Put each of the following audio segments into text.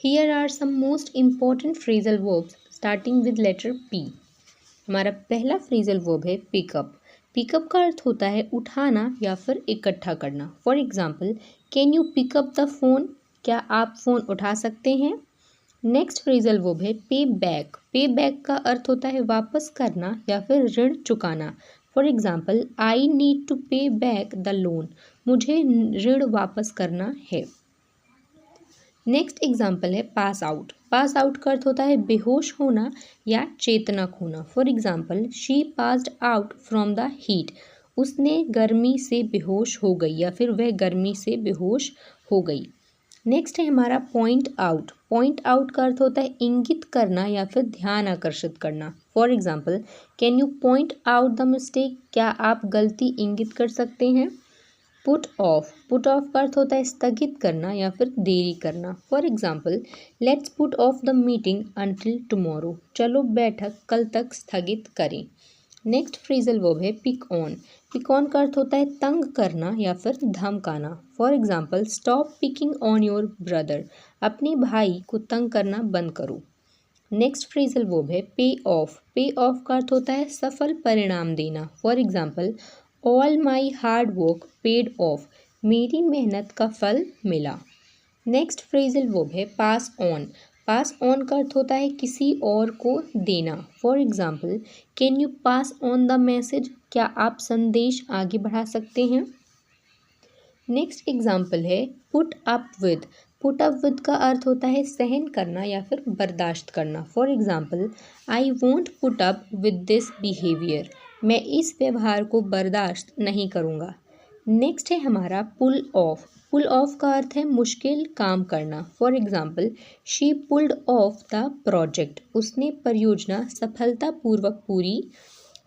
Here are some most important phrasal verbs starting with letter P. हमारा पहला phrasal verb है pick up. Pick up का अर्थ होता है उठाना या फिर इकट्ठा करना। For example, can you pick up the phone? क्या आप फ़ोन उठा सकते हैं? नेक्स्ट फ्रेजल वर्ब है पे बैक। पे बैक का अर्थ होता है वापस करना या फिर ऋण चुकाना। For example, I need to pay back the loan. मुझे ऋण वापस करना है। नेक्स्ट एग्जाम्पल है पास आउट। पास आउट का अर्थ होता है बेहोश होना या चेतना खोना। For example, she passed out from the heat. उसने गर्मी से बेहोश हो गई या फिर वह गर्मी से बेहोश हो गई। नेक्स्ट है हमारा पॉइंट आउट। पॉइंट आउट का अर्थ होता है इंगित करना या फिर ध्यान आकर्षित करना। For example, can you point out the mistake? क्या आप गलती इंगित कर सकते हैं? Put off. पुट ऑफ का अर्थ होता है स्थगित करना या फिर देरी करना। For example, let's put off the meeting until tomorrow. चलो बैठक कल तक स्थगित करें। नेक्स्ट फ्रेजल वर्ब है पिक ऑन। पिक ऑन का अर्थ होता है तंग करना या फिर धमकाना। For example, stop picking on your brother. अपने भाई को तंग करना बंद करो। नेक्स्ट फ्रेजल वर्ब है पे ऑफ। पे ऑफ का अर्थ होता है सफल परिणाम देना। For example, all my hard work paid of. मेरी मेहनत का फल मिला। नेक्स्ट फ्रेजल वर्ब है पास ऑन। पास ऑन का अर्थ होता है किसी और को देना। For example, can you pass on the message? क्या आप संदेश आगे बढ़ा सकते हैं? नेक्स्ट एग्जाम्पल है put up with. Put up with का अर्थ होता है सहन करना या फिर बर्दाश्त करना। For example, I won't put up with this behaviour. मैं इस व्यवहार को बर्दाश्त नहीं करूँगा। नेक्स्ट है हमारा पुल ऑफ। पुल ऑफ का अर्थ है मुश्किल काम करना। For example, she pulled off the project. उसने परियोजना सफलतापूर्वक पूरी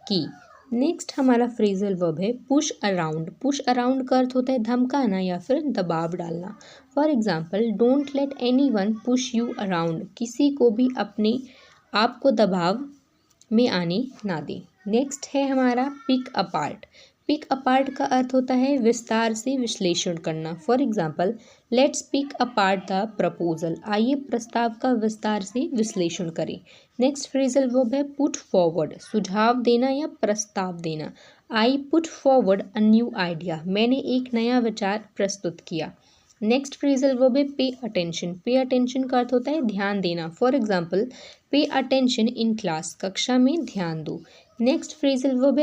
की। नेक्स्ट हमारा फ्रेजल वर्ब है पुश अराउंड। पुश अराउंड का अर्थ होता है धमकाना या फिर दबाव डालना। For example, don't let any one push you around. किसी को भी अपने आप को दबाव में आने ना दें। नेक्स्ट है हमारा पिक अपार्ट। पिक अपार्ट का अर्थ होता है विस्तार से विश्लेषण करना। For example, let's pick apart the proposal. आइए प्रस्ताव का विस्तार से विश्लेषण करें। नेक्स्ट फ्रेजल वर्ब है पुट फॉरवर्ड। सुझाव देना या प्रस्ताव देना। I put forward a new idea. मैंने एक नया विचार प्रस्तुत किया। नेक्स्ट फ्रेजल वर्ब है पे अटेंशन। पे अटेंशन का अर्थ होता है ध्यान देना। For example, pay attention in class. कक्षा में ध्यान दो। नेक्स्ट फ्रेजल वर्ब है